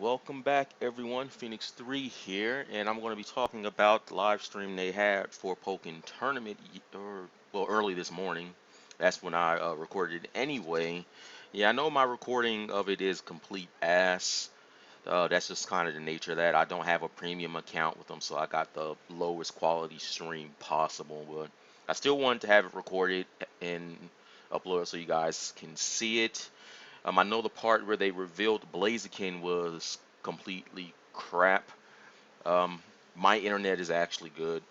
Welcome back, everyone. Phoenix 3 here, and I'm going to be talking about the live stream they had for Pokken Tournament, early this morning. That's when I recorded it anyway. Yeah, I know my recording of it is complete ass. That's just kind of the nature of that. I don't have a premium account with them, so I got the lowest quality stream possible. But I still wanted to have it recorded and upload it so you guys can see it. I know the part where they revealed Blaziken was completely crap. Um, my internet is actually good,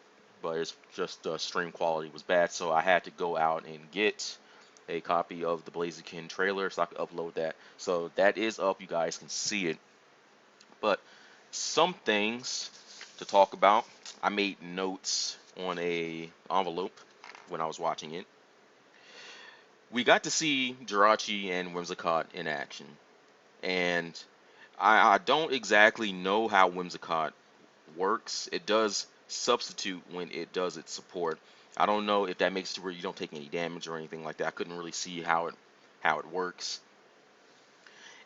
but it's just stream quality was bad, so I had to go out and get a copy of the Blaziken trailer so I could upload that. So that is up, you guys can see it. But some things to talk about. I made notes on a envelope when I was watching it. We got to see Jirachi and Whimsicott in action, and I don't exactly know how Whimsicott works. It does substitute when it does its support. I don't know if that makes it to where you don't take any damage or anything like that. I couldn't really see how it works.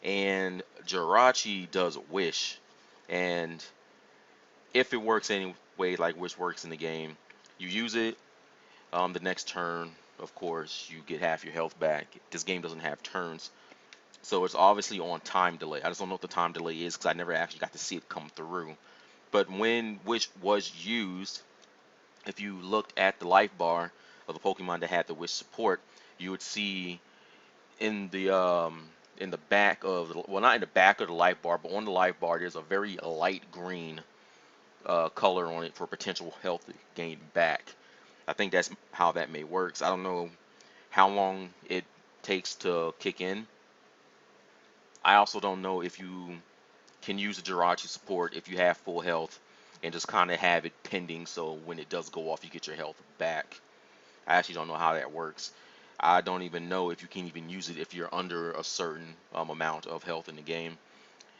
And Jirachi does Wish, and if it works any way like Wish works in the game, you use it the next turn. Of course, you get half your health back. This game doesn't have turns, so it's obviously on time delay. I just don't know what the time delay is because I never actually got to see it come through. But when Wish was used, if you looked at the life bar of the Pokemon that had the Wish support, you would see in the back of the, well, not in the back of the life bar, but on the life bar, there's a very light green color on it for potential health gain back. I think that's how that may works. I don't know how long it takes to kick in. I also don't know if you can use the Jirachi support if you have full health and just kind of have it pending so when it does go off you get your health back. I actually don't know how that works. I don't even know if you can even use it if you're under a certain amount of health in the game.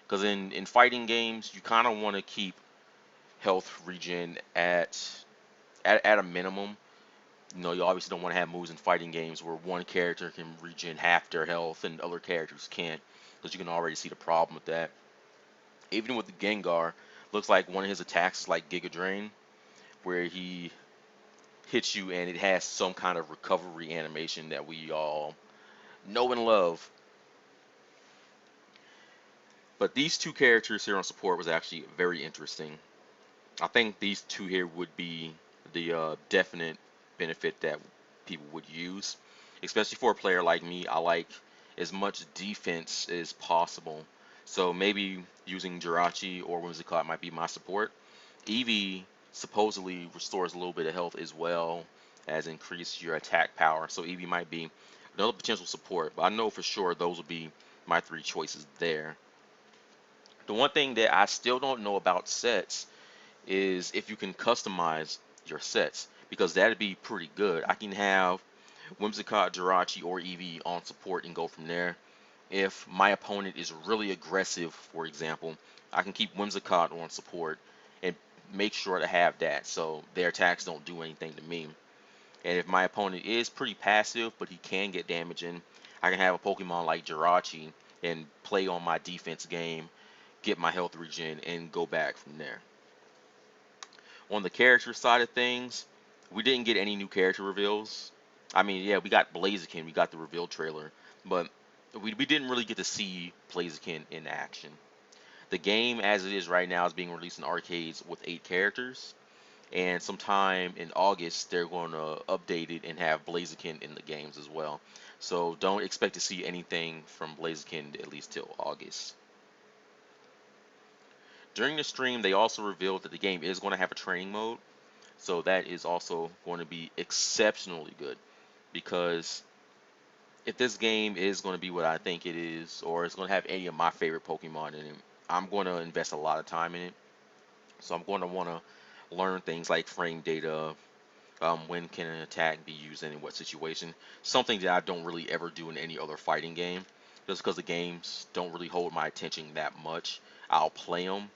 Because in fighting games, you kind of want to keep health regen at a minimum. You know, you obviously don't want to have moves in fighting games where one character can regen half their health and other characters can't, because you can already see the problem with that. Even with the Gengar, looks like one of his attacks is like Giga Drain, where he hits you and it has some kind of recovery animation that we all know and love. But these two characters here on support was actually very interesting. I think these two here would be the definite benefit that people would use, especially for a player like me. I like as much defense as possible. So maybe using Jirachi or Whimsicott might be my support. Eevee supposedly restores a little bit of health as well as increase your attack power. So Eevee might be another potential support, but I know for sure those would be my three choices there. The one thing that I still don't know about sets is if you can customize your sets, because that'd be pretty good. I can have Whimsicott, Jirachi, or Eevee on support and go from there. If my opponent is really aggressive, for example, I can keep Whimsicott on support and make sure to have that so their attacks don't do anything to me. And if my opponent is pretty passive but he can get damage in, I can have a Pokemon like Jirachi and play on my defense game, get my health regen, and go back from there. On the character side of things, we didn't get any new character reveals. I mean, yeah, we got Blaziken, we got the reveal trailer, but we didn't really get to see Blaziken in action. The game, as it is right now, is being released in arcades with 8 characters, and sometime in August, they're going to update it and have Blaziken in the games as well. So don't expect to see anything from Blaziken at least till August. During the stream, they also revealed that the game is going to have a training mode. So that is also going to be exceptionally good, because if this game is going to be what I think it is, or it's going to have any of my favorite Pokemon in it, I'm going to invest a lot of time in it. So I'm going to want to learn things like frame data, when can an attack be used and in what situation. Something that I don't really ever do in any other fighting game, just because the games don't really hold my attention that much. I'll play them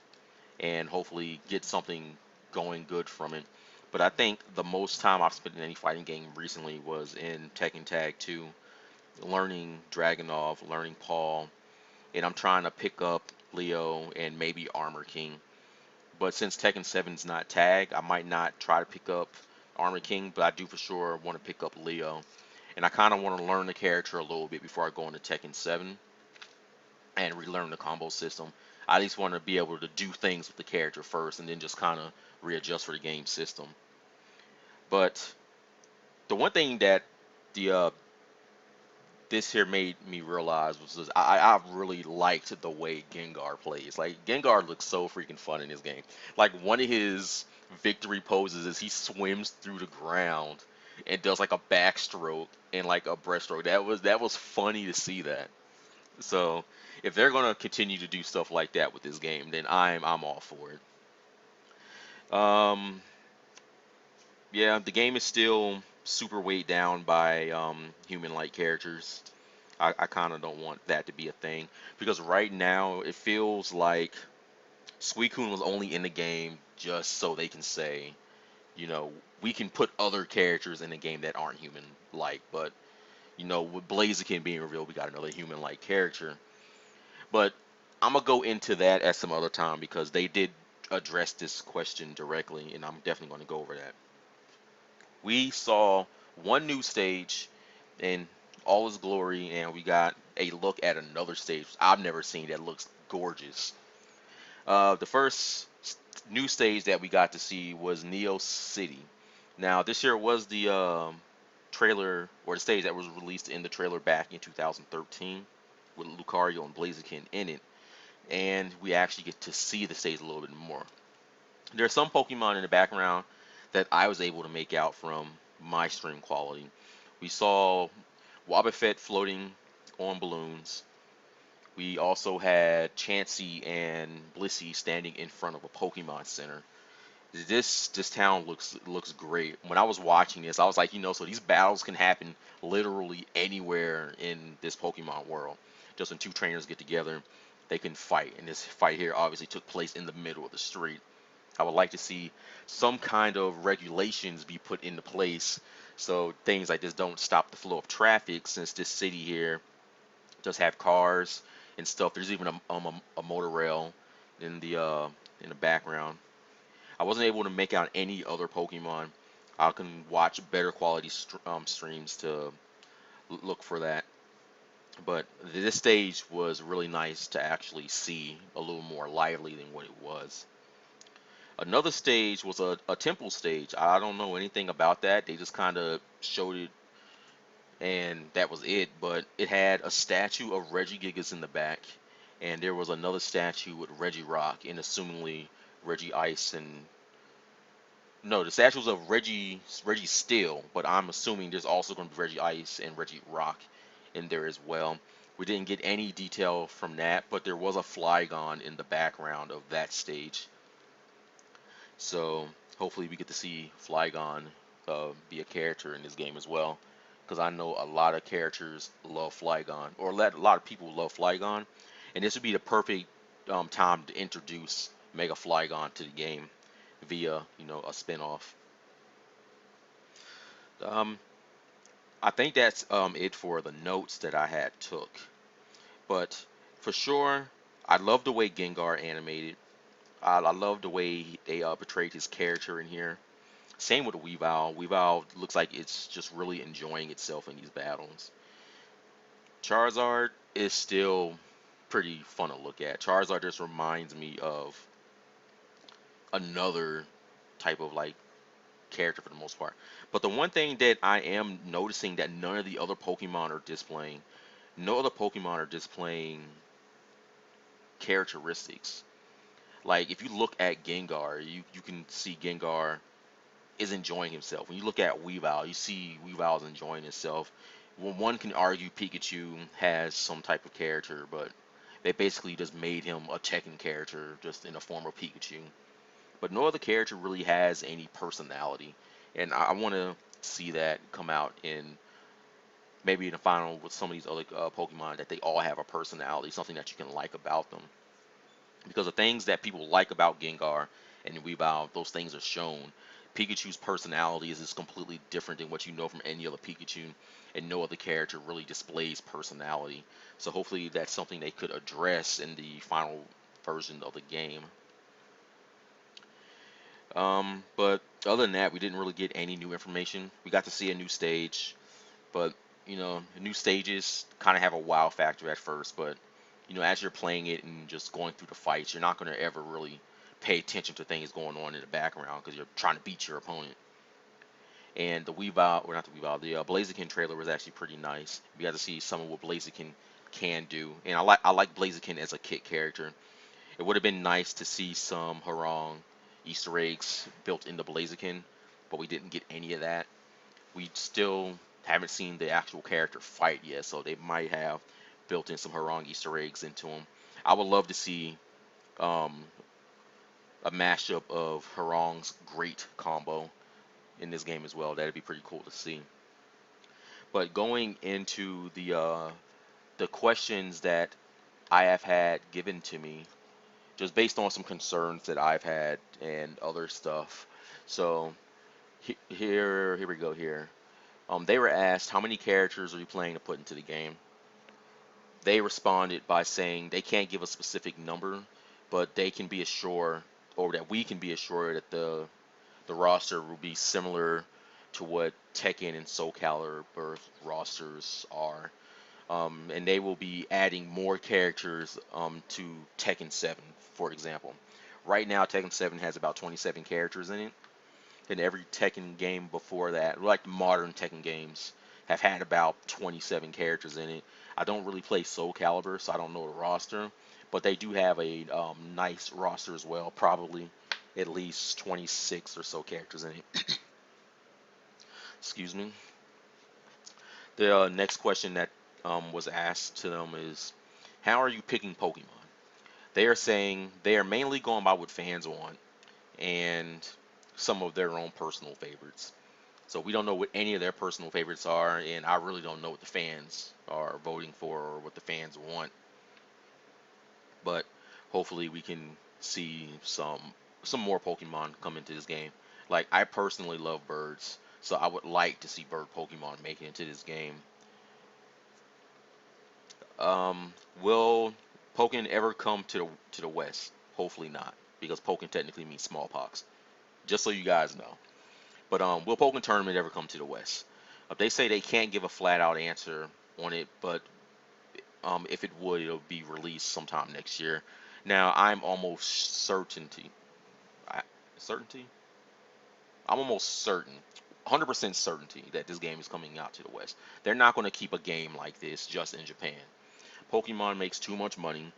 and hopefully get something going good from it. But I think the most time I've spent in any fighting game recently was in Tekken Tag 2, learning Dragunov, learning Paul, and I'm trying to pick up Leo, and maybe Armor King. But since Tekken 7's not tag, I might not try to pick up Armor King, but I do for sure want to pick up Leo. And I kind of want to learn the character a little bit before I go into Tekken 7 and relearn the combo system. I at least want to be able to do things with the character first and then just kind of readjust for the game system. But the one thing that the this here made me realize was I really liked the way Gengar plays. Like Gengar looks so freaking fun in this game. Like one of his victory poses is he swims through the ground and does like a backstroke and like a breaststroke. That was funny to see that. So if they're gonna continue to do stuff like that with this game, then I'm all for it. Yeah, the game is still super weighed down by human-like characters. I kind of don't want that to be a thing because right now it feels like Suicune was only in the game just so they can say, we can put other characters in the game that aren't human-like, but with Blaziken being revealed, we got another human-like character. But I'm gonna go into that at some other time because they did address this question directly, and I'm definitely gonna go over that. We saw one new stage in all its glory, and we got a look at another stage I've never seen that looks gorgeous. The first new stage that we got to see was Neo City. Now, this year was the trailer or the stage that was released in the trailer back in 2013 with Lucario and Blaziken in it, and we actually get to see the stage a little bit more. There's some Pokemon in the background that I was able to make out from my stream quality. We saw Wobbuffet floating on balloons. We also had Chansey and Blissey standing in front of a Pokemon Center. This town looks great. When I was watching this, I was like, so these battles can happen literally anywhere in this Pokemon world. Just when two trainers get together, they can fight. And this fight here obviously took place in the middle of the street. I would like to see some kind of regulations be put into place so things like this don't stop the flow of traffic, since this city here does have cars and stuff. There's even a monorail in the background. I wasn't able to make out any other Pokemon. I can watch better quality streams to look for that. But this stage was really nice to actually see a little more lively than what it was. Another stage was a temple stage. I don't know anything about that. They just kind of showed it and that was it. But it had a statue of Regigigas in the back, and there was another statue with Regirock and assumingly Regice and no, the statues of Registeel, but I'm assuming there's also going to be Regice and Regirock in there as well. We didn't get any detail from that, but there was a Flygon in the background of that stage. So hopefully we get to see Flygon be a character in this game as well, because I know a lot of characters love Flygon, or a lot of people love Flygon, and this would be the perfect time to introduce Mega Flygon to the game via a spinoff. Um, I think that's it for the notes that I had took, but for sure, I love the way Gengar animated. I love the way they portrayed his character in here. Same with Weavile. Weavile looks like it's just really enjoying itself in these battles. Charizard is still pretty fun to look at. Charizard just reminds me of another type of like character for the most part. But the one thing that I am noticing that none of the other Pokemon are displaying, no other Pokemon are displaying characteristics. Like if you look at Gengar, you can see Gengar is enjoying himself. When you look at Weavile, you see Weavile's enjoying himself. One can argue Pikachu has some type of character, but they basically just made him a Tekken character just in the form of Pikachu. But no other character really has any personality, and I want to see that come out in maybe in the final with some of these other Pokemon, that they all have a personality, something that you can like about them. Because the things that people like about Gengar and Weavile, those things are shown. Pikachu's personality is just completely different than what you know from any other Pikachu, and no other character really displays personality. So hopefully that's something they could address in the final version of the game. But other than that, we didn't really get any new information. We got to see a new stage, but new stages kind of have a wow factor at first, but as you're playing it and just going through the fights, you're not going to ever really pay attention to things going on in the background because you're trying to beat your opponent. And the Weavile, or not the Weavile, the Blaziken trailer was actually pretty nice. We got to see some of what Blaziken can do, and I like Blaziken as a kit character. It would have been nice to see some Harong Easter eggs built into Blaziken, but we didn't get any of that. We still haven't seen the actual character fight yet, so they might have built in some Harong Easter eggs into him. I would love to see um, a mashup of Harong's great combo in this game as well. That'd be pretty cool to see. But going into the questions that I have had given to me, just based on some concerns that I've had and other stuff. So here we go. Here, they were asked how many characters are you planning to put into the game. They responded by saying they can't give a specific number, but they can be assured, or that we can be assured that the roster will be similar to what Tekken and Soul Calibur rosters are. And they will be adding more characters to Tekken 7, for example. Right now, Tekken 7 has about 27 characters in it, and every Tekken game before that, like the modern Tekken games, have had about 27 characters in it. I don't really play Soul Calibur, so I don't know the roster, but they do have a nice roster as well, probably at least 26 or so characters in it. Excuse me. The next question that was asked to them is, how are you picking Pokemon? They are saying they are mainly going by what fans want and some of their own personal favorites. So we don't know what any of their personal favorites are, and I really don't know what the fans are voting for or what the fans want. But hopefully we can see some more Pokemon come into this game. Like, I personally love birds, so I would like to see bird Pokemon make it into this game. Will Pokken ever come to the West? Hopefully not, because Pokken technically means smallpox. Just so you guys know. But will Pokken Tournament ever come to the West? They say they can't give a flat out answer on it, but if it would, it'll be released sometime next year. Now I'm almost certainty. I'm almost certain, 100% certainty that this game is coming out to the West. They're not going to keep a game like this just in Japan. Pokemon makes too much money,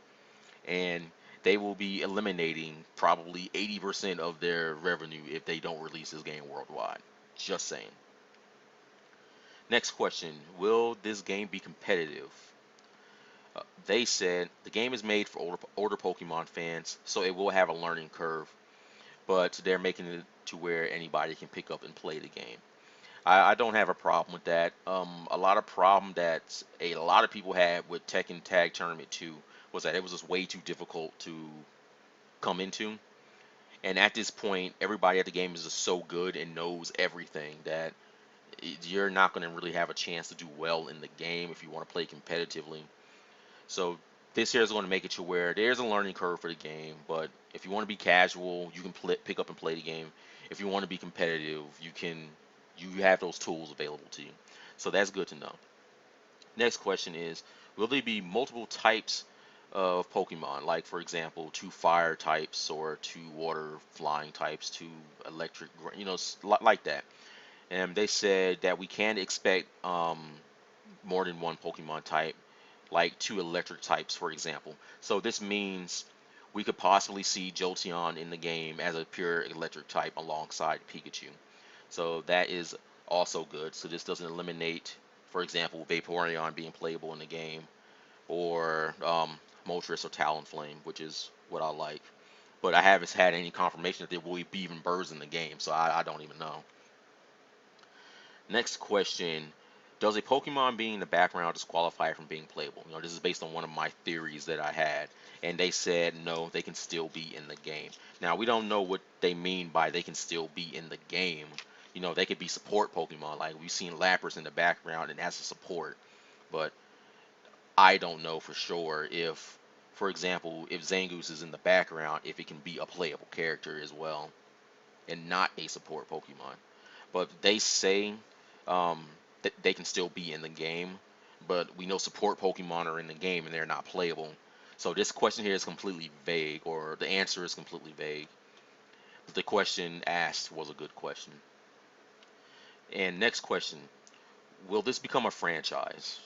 and they will be eliminating probably 80% of their revenue if they don't release this game worldwide. Just saying. Next question, will this game be competitive? They said the game is made for older Pokemon fans, so it will have a learning curve, but they're making it to where anybody can pick up and play the game. I don't have a problem with that. A lot of problem that a lot of people had with Tekken Tag Tournament 2 was that it was just way too difficult to come into. And at this point, everybody at the game is just so good and knows everything that you're not going to really have a chance to do well in the game if you want to play competitively. So this here is going to make it to where there's a learning curve for the game, but if you want to be casual, you can pick up and play the game. If you want to be competitive, you have those tools available to you. So that's good to know. Next question is, will there be multiple types of Pokemon? Like, for example, two fire types or two water flying types, two electric, like that. And they said that we can expect more than one Pokemon type, like two electric types, for example. So this means we could possibly see Jolteon in the game as a pure electric type alongside Pikachu. So that is also good. So this doesn't eliminate, for example, Vaporeon being playable in the game, or Moltres or Talonflame, which is what I like. But I haven't had any confirmation that there will be even birds in the game, so I don't even know. Next question. Does a Pokemon being in the background disqualify it from being playable? This is based on one of my theories that I had. And they said no, they can still be in the game. Now, we don't know what they mean by they can still be in the game. They could be support Pokemon. Like, we've seen Lapras in the background and as a support. But I don't know for sure if, for example, if Zangoose is in the background, if it can be a playable character as well and not a support Pokemon. But they say um, that they can still be in the game, but we know support Pokemon are in the game and they're not playable. So this question here is completely vague, or the answer is completely vague. But the question asked was a good question. And next question, will this become a franchise?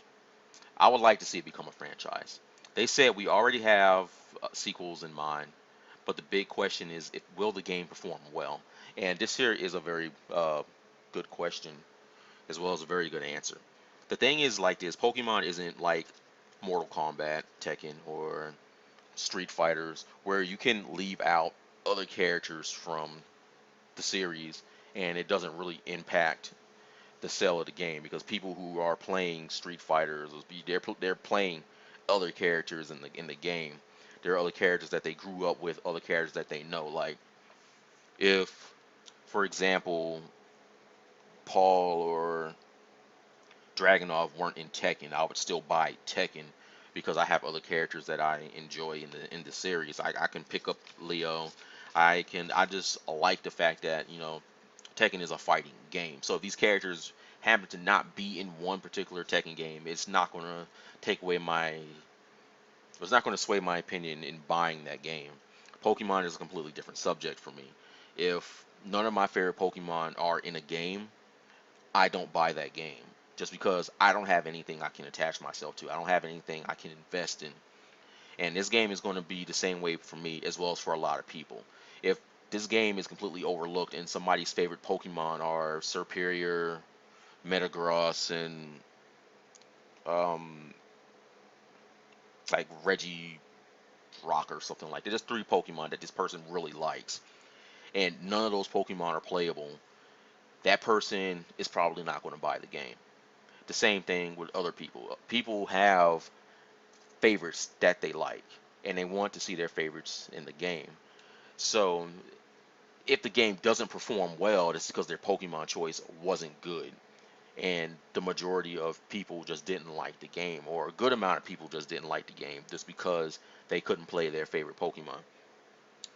I would like to see it become a franchise. They said we already have sequels in mind, but the big question is, if will the game perform well? And this here is a very good question, as well as a very good answer. The thing is like this, Pokemon isn't like Mortal Kombat, Tekken, or Street Fighters, where you can leave out other characters from the series and it doesn't really impact the sell of the game, because people who are playing Street Fighters, they're playing other characters in the game. There are other characters that they grew up with, other characters that they know. Like if, for example, Paul or Dragunov weren't in Tekken, I would still buy Tekken because I have other characters that I enjoy in the series. I can pick up Leo. I just like the fact that Tekken is a fighting game. So if these characters happen to not be in one particular Tekken game, take away my it's not going to sway my opinion in buying that game. Pokemon is a completely different subject for me. If none of my favorite Pokemon are in a game, I don't buy that game just because I don't have anything I can attach myself to. I don't have anything I can invest in. And this game is going to be the same way for me as well as for a lot of people. If this game is completely overlooked and somebody's favorite Pokemon are Serperior, Metagross, and um, like Reggie Rock or something like that. There's three Pokemon that this person really likes, and none of those Pokemon are playable. That person is probably not going to buy the game. The same thing with other people. People have favorites that they like, and they want to see their favorites in the game. So if the game doesn't perform well, it's because their Pokemon choice wasn't good. And the majority of people just didn't like the game, or a good amount of people just didn't like the game just because they couldn't play their favorite Pokemon.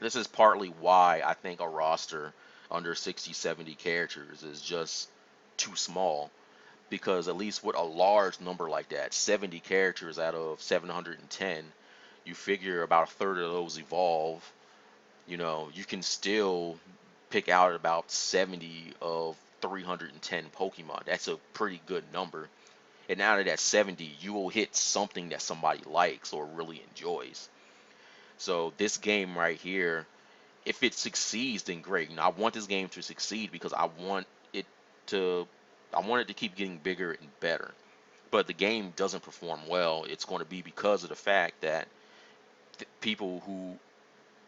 This is partly why I think a roster under 60, 70 characters is just too small, because at least with a large number like that, 70 characters out of 710, you figure about a third of those evolve. You can still pick out about 70 of 310 Pokemon. That's a pretty good number. And out of that 70, you will hit something that somebody likes or really enjoys. So this game right here, if it succeeds, then great. I want this game to succeed because it to I want it to keep getting bigger and better. But the game doesn't perform well, it's going to be because of the fact that people who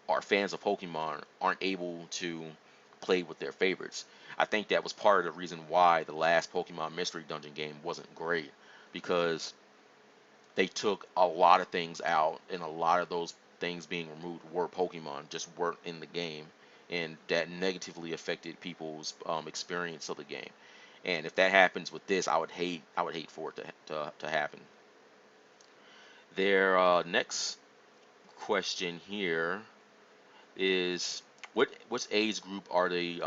are fans of Pokemon aren't able to play with their favorites. I think that was part of the reason why the last Pokemon Mystery Dungeon game wasn't great, because they took a lot of things out, and a lot of those things being removed were Pokemon, just weren't in the game, and that negatively affected people's experience of the game. And if that happens with this, I would hate for it to happen. Their next question here is, what age group are they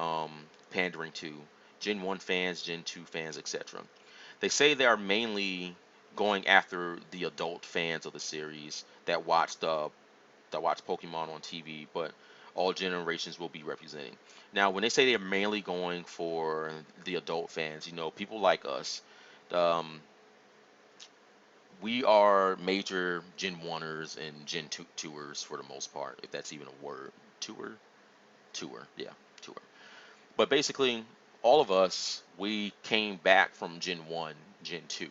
pandering to? Gen 1 fans, Gen 2 fans, etc. They say they are mainly going after the adult fans of the series that watch Pokemon on TV, but all generations will be representing. Now, when they say they're mainly going for the adult fans, people like us, um, we are major Gen 1ers and Gen 2ers for the most part, if that's even a word. Tour? Tour, yeah, tour. But basically, all of us, we came back from Gen 1, Gen 2.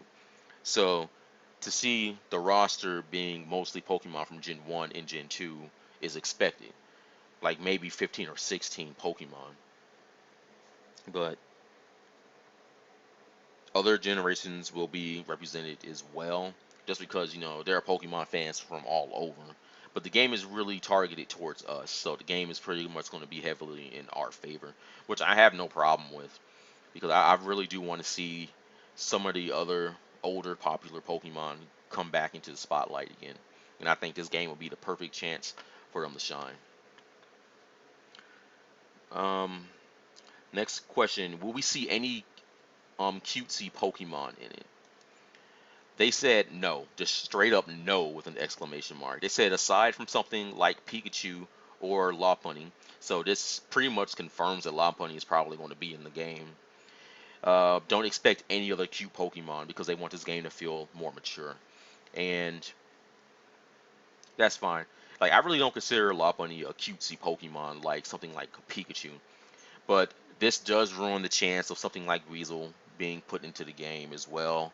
So to see the roster being mostly Pokemon from Gen 1 and Gen 2 is expected. Like maybe 15 or 16 Pokemon. But other generations will be represented as well, just because, there are Pokemon fans from all over. But the game is really targeted towards us, so the game is pretty much going to be heavily in our favor, which I have no problem with, because I really do want to see some of the other older popular Pokemon come back into the spotlight again. and I think this game will be the perfect chance for them to shine. Um, Next question: will we see any cutesy Pokemon in it? They said no, just straight up no with an exclamation mark. They said aside from something like Pikachu or Lopunny, so this pretty much confirms that Lopunny is probably going to be in the game. Don't expect any other cute Pokemon because they want this game to feel more mature, and that's fine. Like I really don't consider Lopunny a cutesy Pokemon like something like Pikachu, but this does ruin the chance of something like Weasel being put into the game as well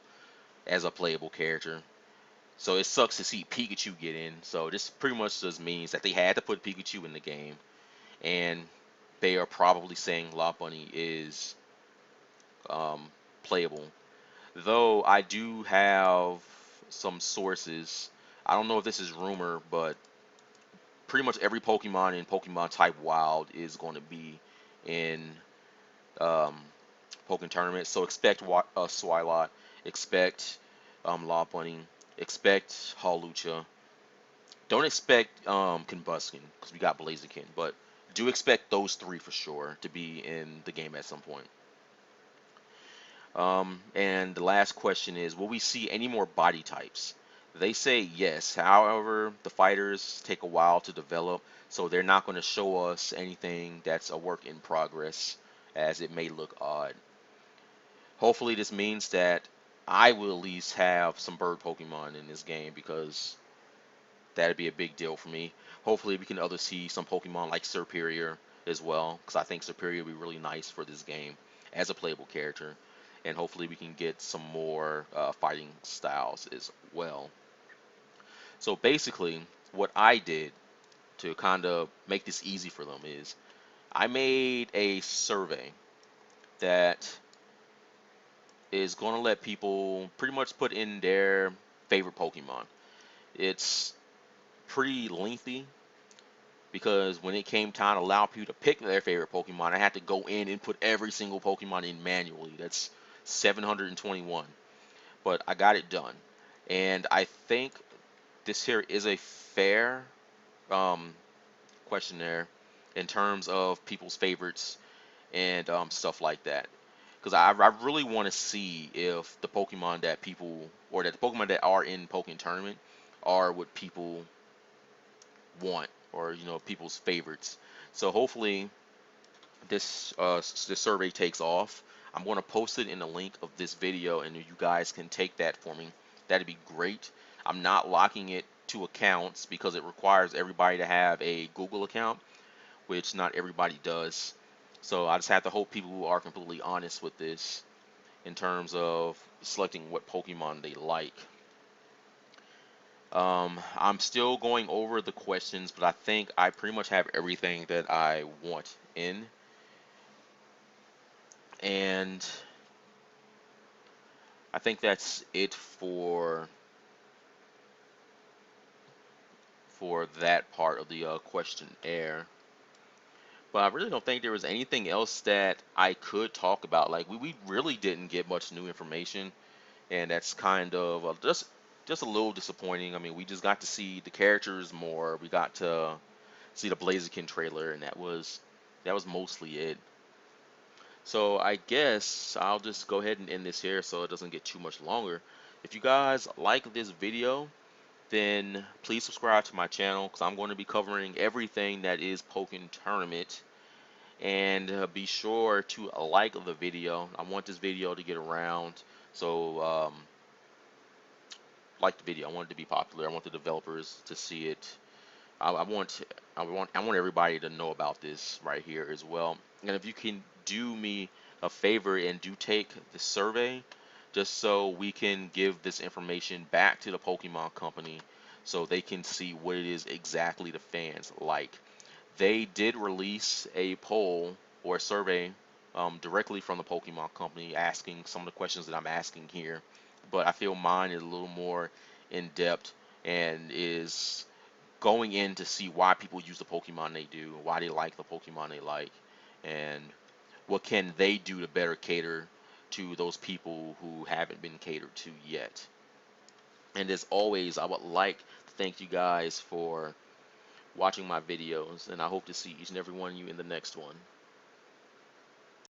as a playable character. So it sucks to see Pikachu get in. So this pretty much just means that they had to put Pikachu in the game, and they are probably saying Lopunny is um, playable. Though I do have some sources. I don't know if this is rumor, but pretty much every Pokemon in Pokemon Type Wild is going to be in um, Pokken Tournament. So expect Swilot, expect Lopunny, expect Hawlucha. Don't expect Combuskin because we got Blaziken, but do expect those three for sure to be in the game at some point. And the last question is, will we see any more body types? They say yes. However, the fighters take a while to develop, so they're not going to show us anything that's a work in progress, as it may look odd. Hopefully, this means that I will at least have some bird Pokemon in this game because that'd be a big deal for me. Hopefully, we can other see some Pokemon like Superior as well, because I think Superior would be really nice for this game as a playable character. And hopefully, we can get some more fighting styles as well. So basically, what I did to kind of make this easy for them is I made a survey that is going to let people pretty much put in their favorite Pokemon. It's pretty lengthy because when it came time to allow people to pick their favorite Pokemon, I had to go in and put every single Pokemon in manually. That's 721, but I got it done, and I think this here is a fair um, questionnaire in terms of people's favorites and stuff like that. Because I really want to see if the Pokemon that people or that the Pokemon that are in Pokken Tournament are what people want or people's favorites. So hopefully this survey takes off. I'm going to post it in the link of this video, and you guys can take that for me. That'd be great. I'm not locking it to accounts because it requires everybody to have a Google account, which not everybody does. So I just have to hope people are completely honest with this in terms of selecting what Pokemon they like. I'm still going over the questions, but I think I pretty much have everything that I want in. And I think that's it for that part of the questionnaire. But I really don't think there was anything else that I could talk about. Like we really didn't get much new information, and that's kind of just a little disappointing. I mean, we just got to see the characters more. We got to see the Blaziken trailer, and that was mostly it. So I guess I'll just go ahead and end this here so it doesn't get too much longer. If you guys like this video, then please subscribe to my channel because I'm going to be covering everything that is Pokken Tournament. And be sure to like the video. I want this video to get around. So like the video. I want it to be popular. I want the developers to see it. I want everybody to know about this right here as well. And if you can do me a favor and do take the survey, just so we can give this information back to the Pokemon Company, so they can see what it is exactly the fans like. They did release a poll or a survey directly from the Pokemon Company, asking some of the questions that I'm asking here, but I feel mine is a little more in depth and is going in to see why people use the Pokemon they do, why they like the Pokemon they like, and what can they do to better cater to those people who haven't been catered to yet. And as always, I would like to thank you guys for watching my videos, and I hope to see each and every one of you in the next one.